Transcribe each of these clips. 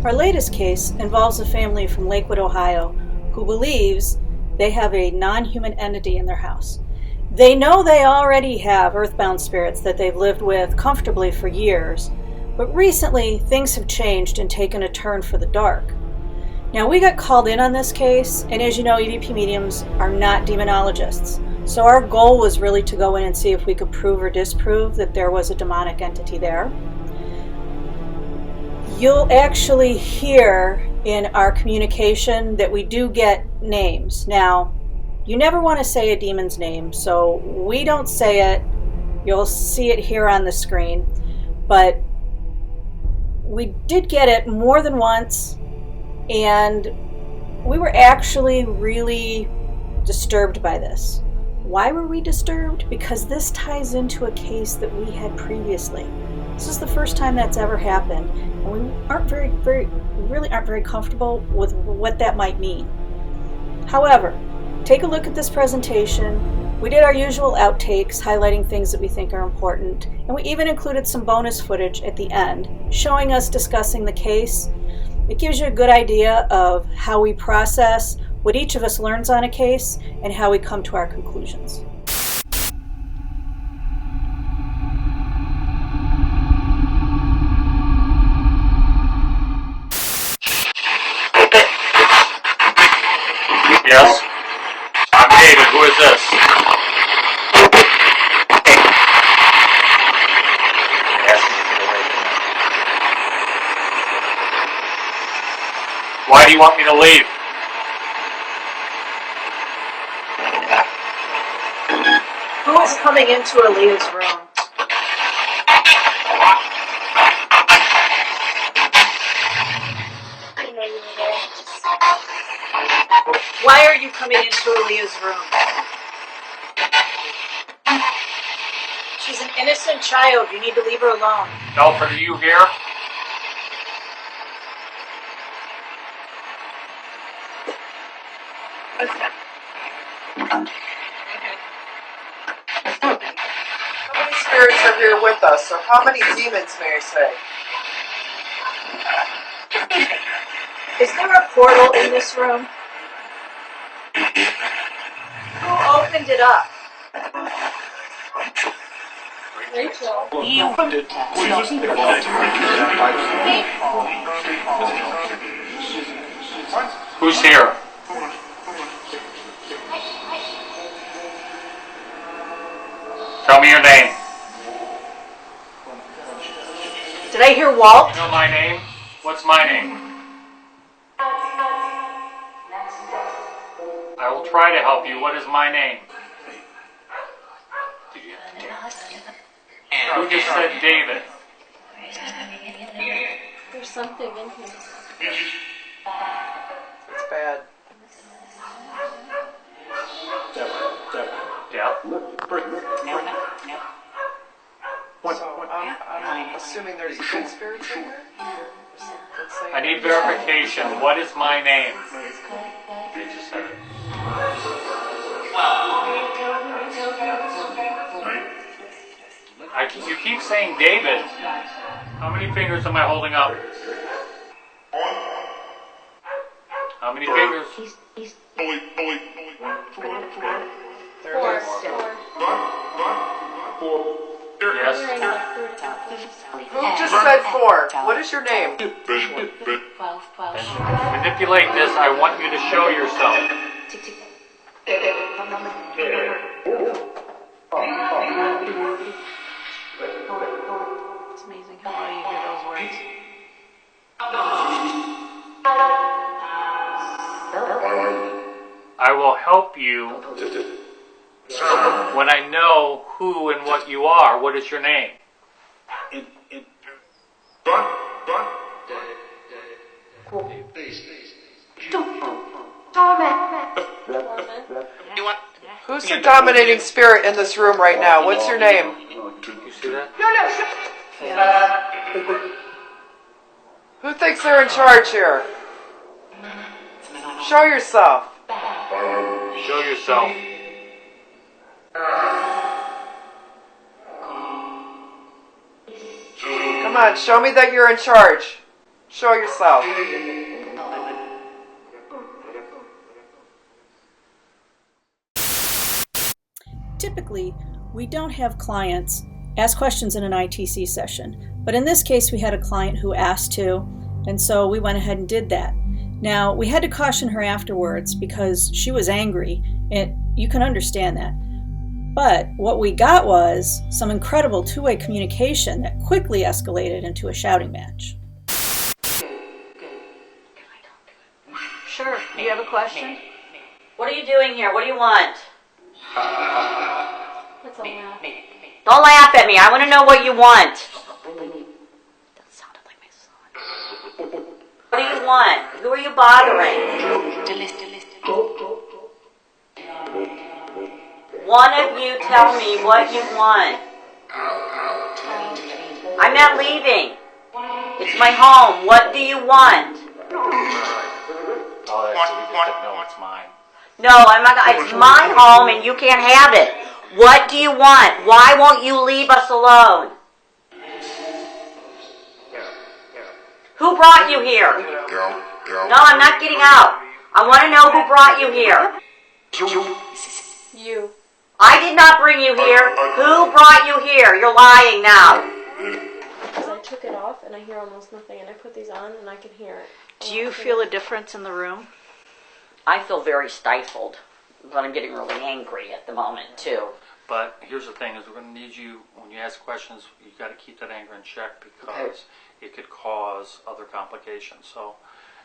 Our latest case involves a family from Lakewood, Ohio, who believes they have a non-human entity in their house. They know they already have earthbound spirits that they've lived with comfortably for years, but recently things have changed and taken a turn for the dark. Now, we got called in on this case, and as you know, EVP mediums are not demonologists. So our goal was really to go in and see if we could prove or disprove that there was a demonic entity there. You'll actually hear in our communication that we do get names. Now, you never want to say a demon's name, so we don't say it. You'll see it here on the screen. But we did get it more than once, and we were actually really disturbed by this. Why were we disturbed? Because this ties into a case that we had previously. This is the first time that's ever happened, and we really aren't very comfortable with what that might mean. However, take a look at this presentation. We did our usual outtakes, highlighting things that we think are important, and we even included some bonus footage at the end, showing us discussing the case. It gives you a good idea of how we process, what each of us learns on a case, and how we come to our conclusions. Yes? I'm David. Who is this? Why do you want me to leave? Who is coming into Aaliyah's room? Why are you coming into Aaliyah's room? She's an innocent child. You need to leave her alone. Alfred, are you here? How many spirits are here with us, or how many demons, may I say? Is there a portal in this room? Who opened it up? Rachel. He opened it. Who's here? Tell me your name. Did I hear Walt? You know my name? What's my name? I will try to help you. What is my name? Who just said David? There's something in here. It's bad. Yeah. So I'm assuming there's good spirits in here? I need verification. What is my name? They just said it. You keep saying David. How many fingers am I holding up? How many fingers? Yes. Who just said 4? What is your name? Manipulate this. I want you to show yourself. It's amazing how well you hear those words. I will help you when I know who and what you are. What is your name? Who's the dominating spirit in this room right now? What's your name? You see that? Who thinks they're in charge here? Show yourself. Show yourself. Come on, show me that you're in charge. Show yourself. Typically, we don't have clients ask questions in an ITC session, but in this case we had a client who asked to, and so we went ahead and did that. Now, we had to caution her afterwards because she was angry, and you can understand that. But what we got was some incredible two-way communication that quickly escalated into a shouting match. Sure. Do you have a question? What are you doing here? What do you want? What's a laugh? Don't laugh at me. I want to know what you want. That sounded like my son. What do you want? Who are you bothering? One of you tell me what you want. I'm not leaving. It's my home. What do you want? Oh, that's we just said, no, it's mine. No, I'm not. It's my home and you can't have it. What do you want? Why won't you leave us alone? Who brought you here? No, I'm not getting out. I want to know who brought you here. You. I did not bring you here. Who brought you here? You're lying now. Because I took it off and I hear almost nothing, and I put these on and I can hear it. Do you feel a difference in the room? I feel very stifled, but I'm getting really angry at the moment too. But here's the thing: is we're going to need you when you ask questions. You got to keep that anger in check because it could cause other complications. So,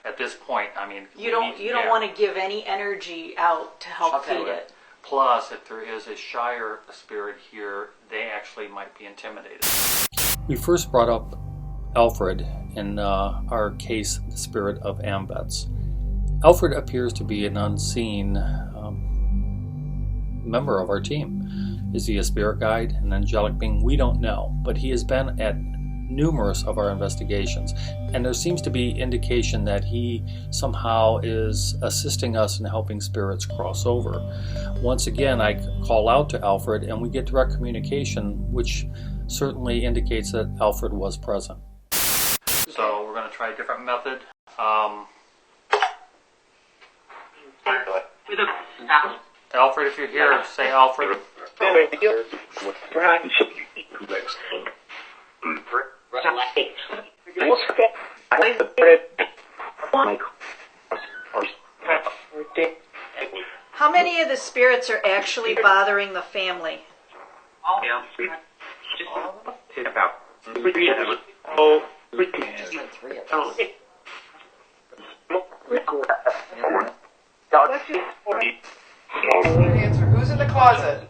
at this point, I mean, You don't want to give any energy out to help feed it. Plus, if there is a shyer spirit here, they actually might be intimidated. We first brought up Alfred in our case, the spirit of Ambets. Alfred appears to be an unseen member of our team. Is he a spirit guide, an angelic being? We don't know, but he has been at numerous of our investigations, and there seems to be indication that he somehow is assisting us in helping spirits cross over. Once again, I call out to Alfred and we get direct communication, which certainly indicates that Alfred was present. So we're going to try a different method. Alfred, if you're here, say Alfred. How many of the spirits are actually bothering the family? Answer. Who's in the closet?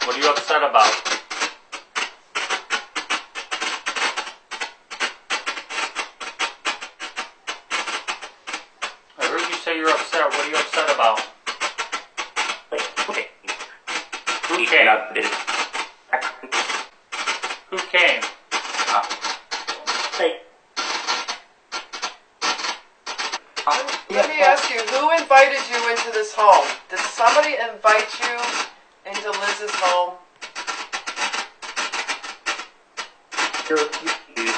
What are you upset about? I heard you say you're upset. What are you upset about? Who came? Who came? Let me ask you, who invited you into this home? Did somebody invite you into Liz's home? Jerry did?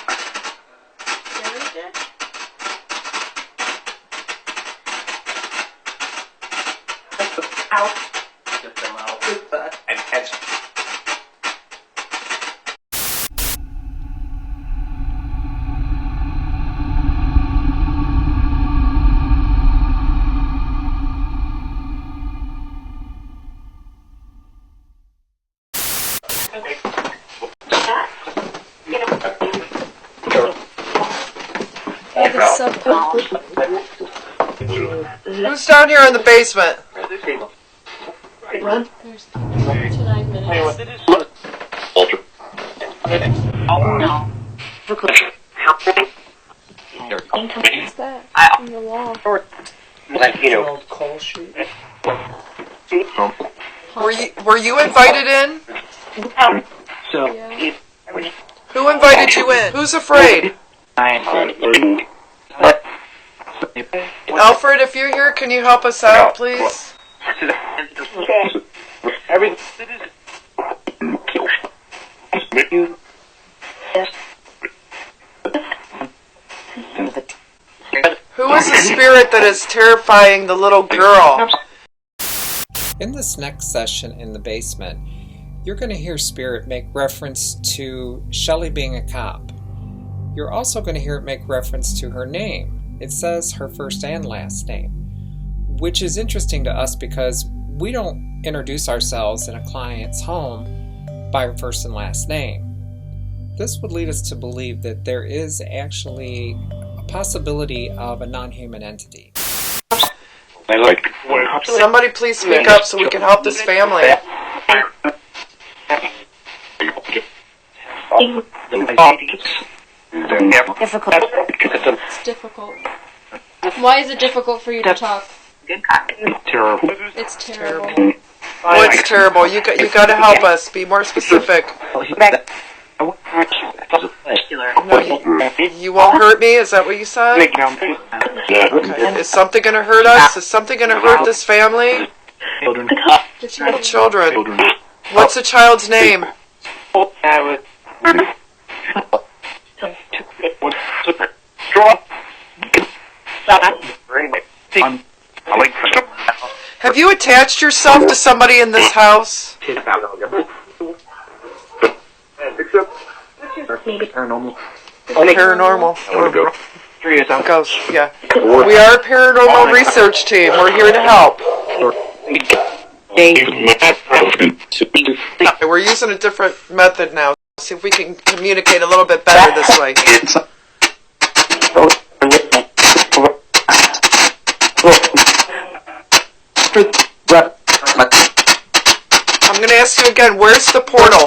Get them out. Who's down here in the basement? There's 29 minutes. What's that? On the wall. Were you invited in? Yeah. Who invited you in? Who's afraid? Alfred, if you're here, can you help us out, please? Who is the spirit that is terrifying the little girl? In this next session in the basement, you're going to hear Spirit make reference to Shelley being a cop. You're also going to hear it make reference to her name. It says her first and last name, which is interesting to us because we don't introduce ourselves in a client's home by our first and last name. This would lead us to believe that there is actually a possibility of a non-human entity. Somebody please speak up so we can help this family. It's difficult. Why is it difficult for you to talk? Terrible. It's terrible. Oh, it's terrible. You got to help us. Be more specific. No, you won't hurt me? Is that what you said? Okay. Is something going to hurt us? Is something going to hurt this family? The Children. What's the child's name? Have you attached yourself to somebody in this house? Paranormal. Ghost, yeah. We are a paranormal research team. We're here to help. We're using a different method now. See if we can communicate a little bit better this way. I'm going to ask you again, where's the portal?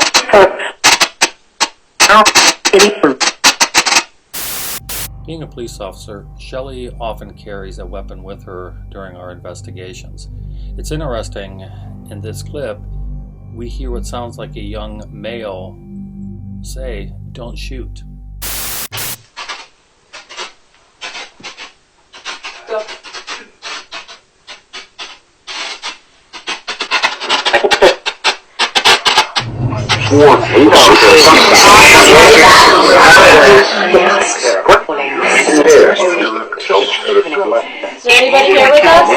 Being a police officer, Shelley often carries a weapon with her during our investigations. It's interesting, in this clip, we hear what sounds like a young male say, "Don't shoot." Is anybody here with us?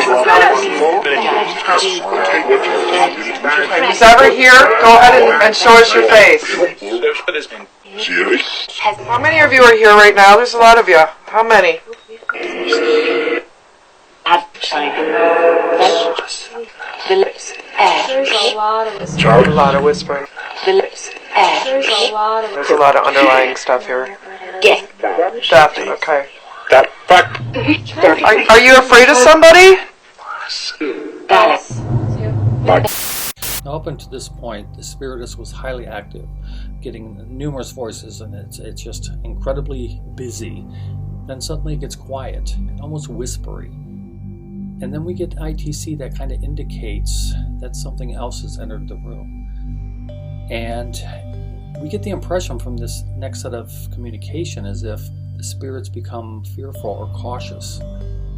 Who's ever here, go ahead and show us your face. How many of you are here right now? There's a lot of you. How many? There's a lot of whispering. A lot of whispering. There's a lot of underlying stuff here. Death, okay. Are you afraid of somebody? Now, up until this point, the spiritist was highly active, getting numerous voices, and it's just incredibly busy. Then suddenly it gets quiet, almost whispery. And then we get ITC that kind of indicates that something else has entered the room. And we get the impression from this next set of communication as if the spirits become fearful or cautious.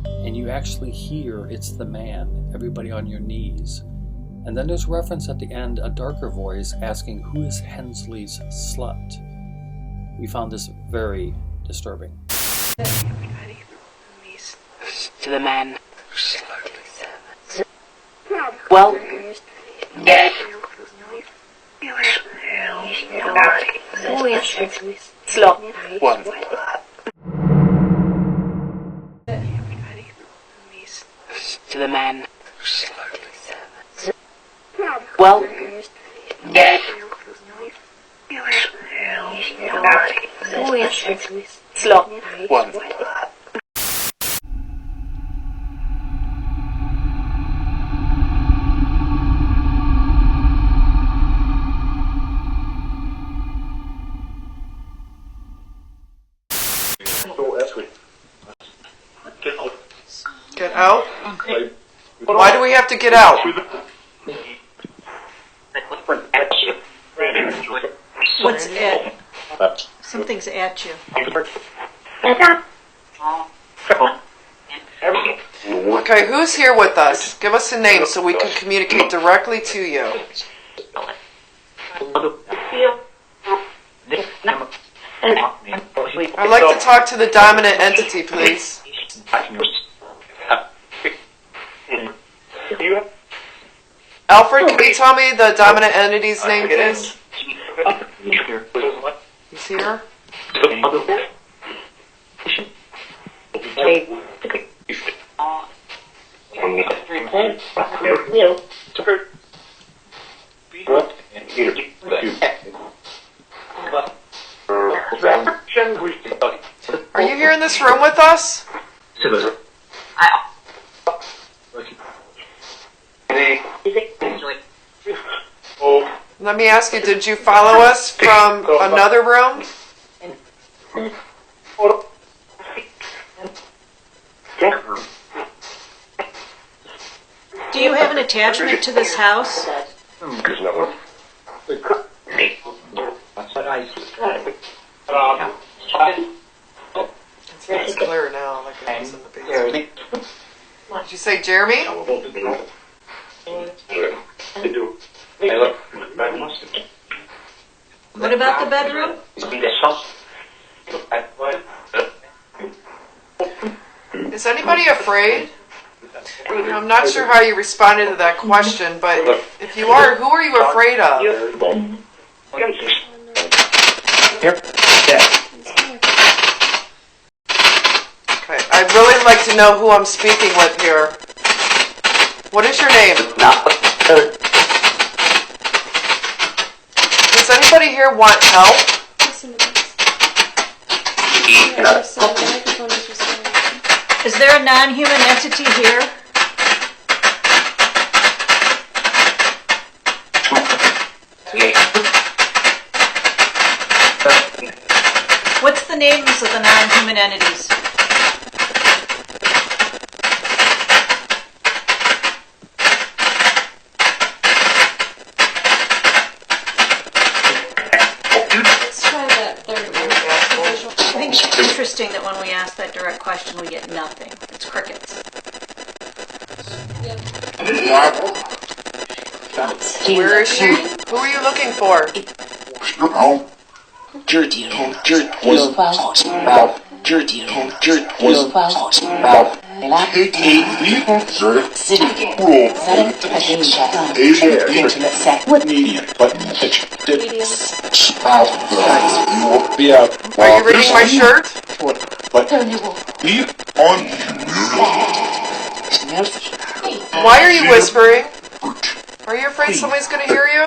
And you actually hear it's the man, everybody on your knees. And then there's reference at the end, a darker voice asking, "Who is Hensley's slut?" We found this very disturbing. To the man. Well, slot. One. To the man. Well, slot. One. Get out? Why do we have to get out? What's it? Something's at you. Okay, who's here with us? Give us a name so we can communicate directly to you. I'd like to talk to the dominant entity, please. Alfred, can you tell me the dominant entity's name, please? He's here. Are you here in this room with us? Let me ask you, did you follow us from another room? Do you have an attachment to this house? It's clear now, like it was in the basement. Did you say Jeremy? What about the bedroom? Is anybody afraid? I'm not sure how you responded to that question, but if you are, who are you afraid of? Okay, I'd really like to know who I'm speaking with here. What is your name? Does anybody here want help? Listen to this. Yeah, just, the microphone is just going. Is there a non-human entity here? What's the names of the non-human entities? Let's try that third one. I think it's interesting that when we ask that direct question, we get nothing. It's crickets. Where is she? Who are you looking for? Are you reading my shirt? Why are you whispering? Are you afraid somebody's going to hear you?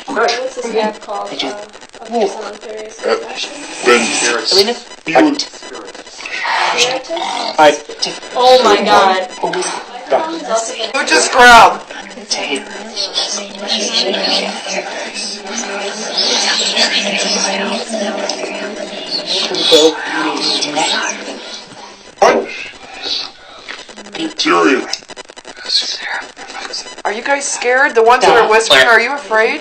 What's this app called? Abuse on Various Oh my god. Who just growled? Are you guys scared? The ones that are whispering, are you afraid?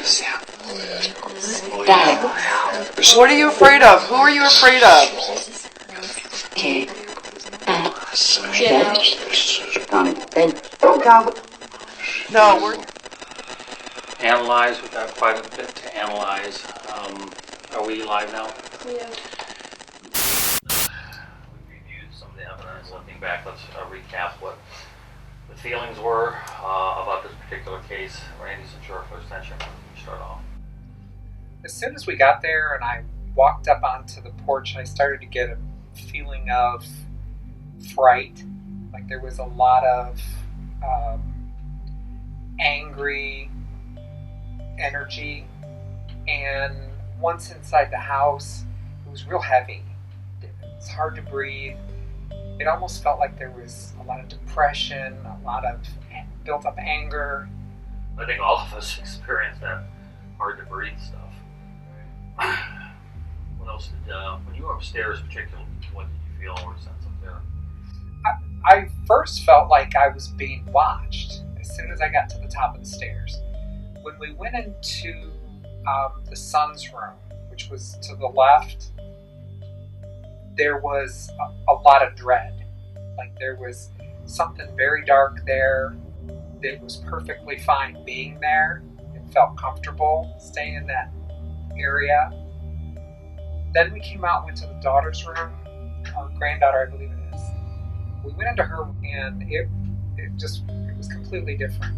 What are you afraid of? Who are you afraid of? No, we're... Analyze, we've got quite a bit to analyze. Are we live now? Yeah. We reviewed some of the evidence. Looking back, let's recap what the feelings were about this particular case. Randy's in short for extension. Start off. As soon as we got there and I walked up onto the porch, I started to get a feeling of fright. Like there was a lot of angry energy. And once inside the house, it was real heavy. It's hard to breathe. It almost felt like there was a lot of depression, a lot of built up anger. I think all of us experienced that hard to breathe stuff. What else did, when you were upstairs particularly, what did you feel or sense up there? I first felt like I was being watched as soon as I got to the top of the stairs. When we went into the son's room, which was to the left, there was a lot of dread. Like there was something very dark there that was perfectly fine being there. It felt comfortable staying in that area. Then we came out and went to the daughter's room, granddaughter, I believe it is. We went into her, and it was completely different.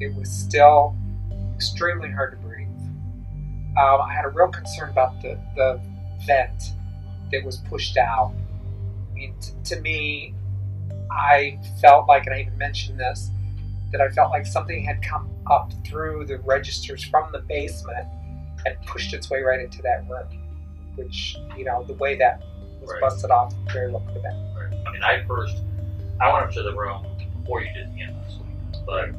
It was still extremely hard to breathe. I had a real concern about the vent that was pushed out. I mean, to me, I felt like, and I even mentioned this, that I felt like something had come up through the registers from the basement and pushed its way right into that room, which, the way that was busted off very well could have been. Right. I mean, I went up to the room before you did the EMS, but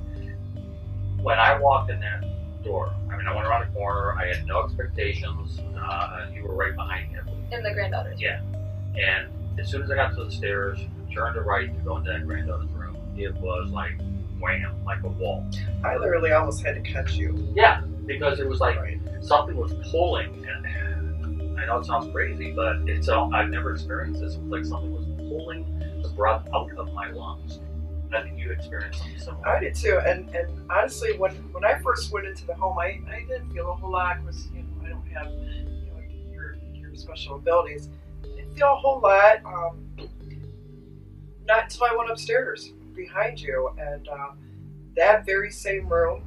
when I walked in that door, I went around the corner, I had no expectations, you were right behind me. In the granddaughter's room. Yeah. And as soon as I got to the stairs, turned to right to go into that granddaughter's room, it was like wham, like a wall. I literally almost had to catch you. Yeah, because it was like something was pulling, and I know it sounds crazy, but I've never experienced this. It was like something was pulling the breath out of my lungs. And I think you experienced something similar. I did too, and honestly, when I first went into the home, I didn't feel a whole lot because I don't have your special abilities. I didn't feel a whole lot. Not until I went upstairs behind you, and that very same room,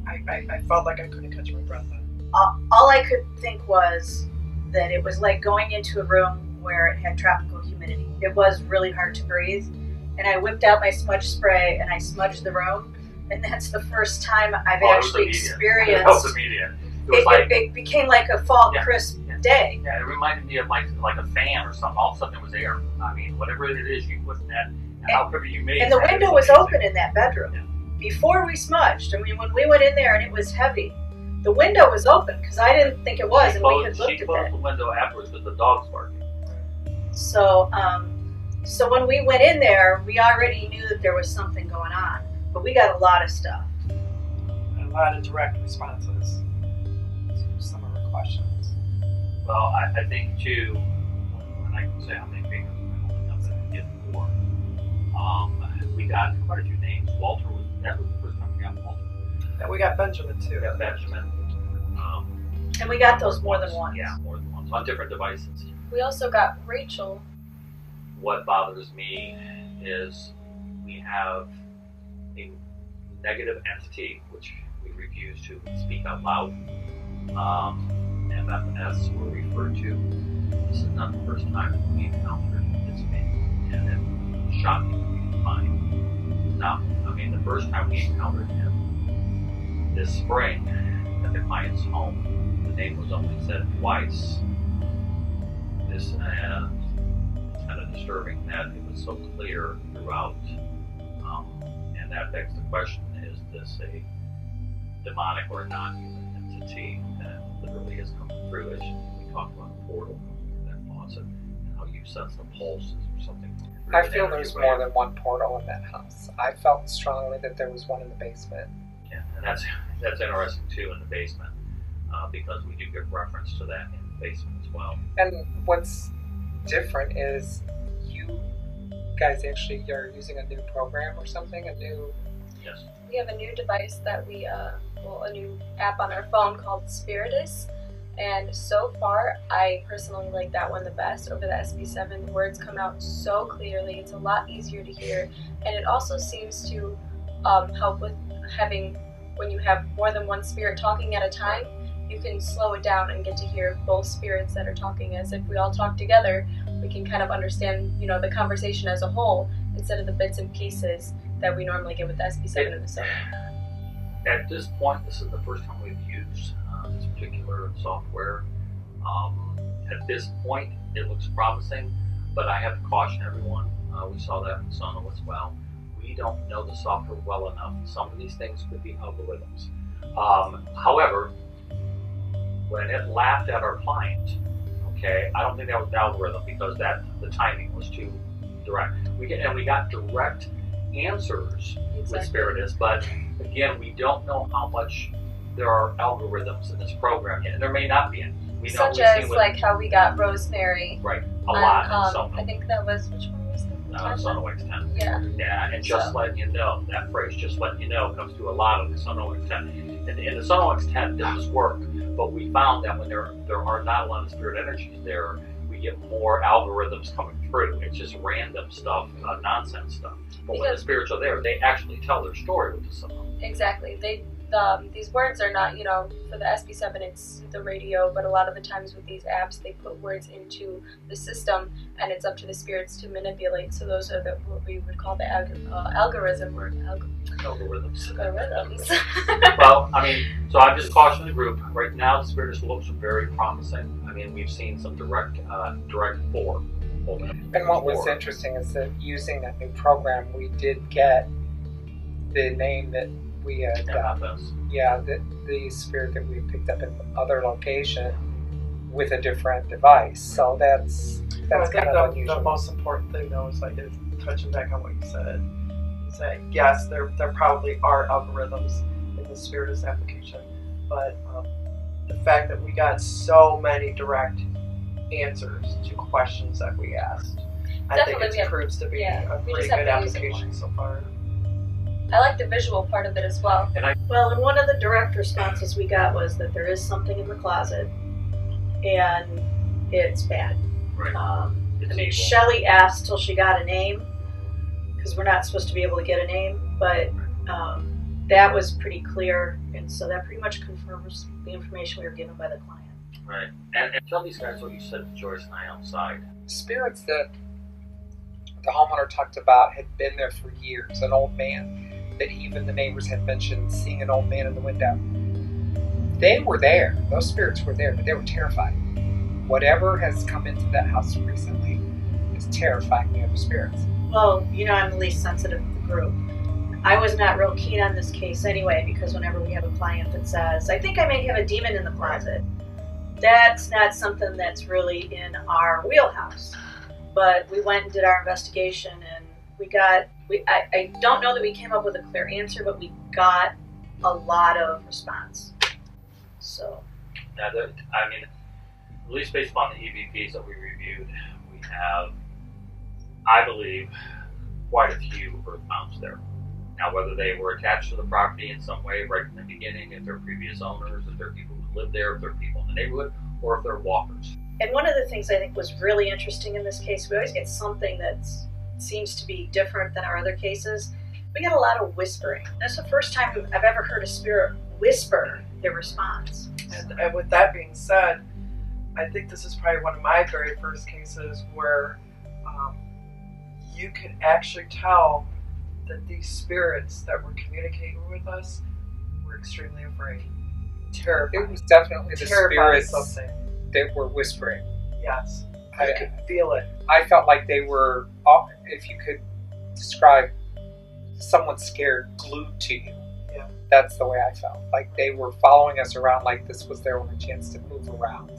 I felt like I couldn't catch my breath in. All I could think was that it was like going into a room where it had tropical humidity. It was really hard to breathe, and I whipped out my smudge spray and I smudged the room, and that's the first time I've actually experienced. That was immediate. It became like a fall crisp day. Yeah, it reminded me of like a fan or something. All of a sudden it was air. I mean, whatever it is you put in that, and however you made it. And the window was open in that bedroom. Yeah. Before we smudged, when we went in there and it was heavy, the window was open because I didn't think it was, and we had looked at it. She closed the window afterwards with the dogs barking. So when we went in there, we already knew that there was something going on, but we got a lot of stuff. And a lot of direct responses to some of our questions. Well, I think too, and I can say how many fingers I only know that I get 4. We got quite a few names. That was the first time we got Walter. And we got Benjamin too. We got Benjamin. And we got those more than once. Yeah, more than once on different devices. We also got Rachel. What bothers me is we have a negative entity, which we refuse to speak out loud. MFNS were referred to. This is not the first time that we encountered this being, and it's shocking to find. Now, the first time we encountered him this spring at the client's home, the name was only said twice. This it's kind of disturbing that it was so clear throughout, and that begs the question: is this a demonic or non-human entity that literally has come through? As we talked about a portal that faucet, and how you sense the pulses or something. I feel there's more than one portal in that house. I felt strongly that there was one in the basement. Yeah, and that's interesting too, in the basement, because we do give reference to that in the basement as well. And what's different is you guys actually are using a new program or something, Yes. We have a new device that a new app on our phone called Spiritus. And so far, I personally like that one the best over the SB7. The words come out so clearly. It's a lot easier to hear. And it also seems to help with when you have more than one spirit talking at a time, you can slow it down and get to hear both spirits that are talking. As if we all talk together, we can kind of understand, the conversation as a whole instead of the bits and pieces that we normally get with the SB7 and the Sonar. At this point, this is the first time we've used this particular software. At this point, it looks promising, but I have to caution everyone. We saw that in Sono as well. We don't know the software well enough. Some of these things could be algorithms. However, when it laughed at our client, I don't think that was an algorithm because the timing was too direct. We got direct answers with Spiritus, but again, we don't know how much there are algorithms in this program yet, and there may not be any. Such as like how we got Rosemary. Right, a lot in Sono. I think that was, which one was that? Sono X10. Yeah. Yeah, and just letting you know, that phrase, just letting you know, comes through a lot of the Sono X10. And the Sono X10 does work, But we found that when there are not a lot of spirit energies there, we get more algorithms coming through. It's just random stuff, nonsense stuff. But when the spirits are there, they actually tell their story with the song. Exactly. These words are not, for the SB7 it's the radio, but a lot of the times with these apps they put words into the system and it's up to the spirits to manipulate. So those are what we would call the algorithm or Algorithms. algorithms. Well, so I'm just cautioning the group. Right now, the spirit looks very promising. We've seen some direct form. And what was interesting is that using that new program, we did get the name that we had, the spirit that we picked up in other location with a different device. So that's kind of unusual. The most important thing, though, is touching back on what you said. Saying yes, there probably are algorithms in the Spiritus application, but the fact that we got so many direct answers to questions that we asked, I think it proves to be a pretty good application so far. I like the visual part of it as well. And one of the direct responses we got was that there is something in the closet, and it's bad. Right. Shelley asked till she got a name, because we're not supposed to be able to get a name, but that was pretty clear, and so that pretty much confirms the information we were given by the client. Right. And tell these guys what you said to Joyce and I outside. Spirits that the homeowner talked about had been there for years. An old man that even the neighbors had mentioned seeing an old man in the window. They were there. Those spirits were there, but they were terrified. Whatever has come into that house recently is terrifying the other spirits. Well, I'm the least sensitive of the group. I was not real keen on this case anyway, because whenever we have a client that says, I think I may have a demon in the closet, that's not something that's really in our wheelhouse. But we went and did our investigation, and I don't know that we came up with a clear answer, but we got a lot of response. So. Now, at least based upon the EVPs that we reviewed, we have, I believe, quite a few earthbounds there. Now, whether they were attached to the property in some way right from the beginning, if they're previous owners, if they're people who live there, if they're people in the neighborhood, or if they're walkers. And one of the things I think was really interesting in this case, we always get something that seems to be different than our other cases. We get a lot of whispering. That's the first time I've ever heard a spirit whisper their response. And with that being said, I think this is probably one of my very first cases where you could actually tell that these spirits that were communicating with us were extremely afraid. Terrified. It was definitely the spirits something. That were whispering. Yes. I could feel it. I felt like they were, if you could describe someone scared, glued to you. Yeah. That's the way I felt. Like they were following us around like this was their only chance to move around.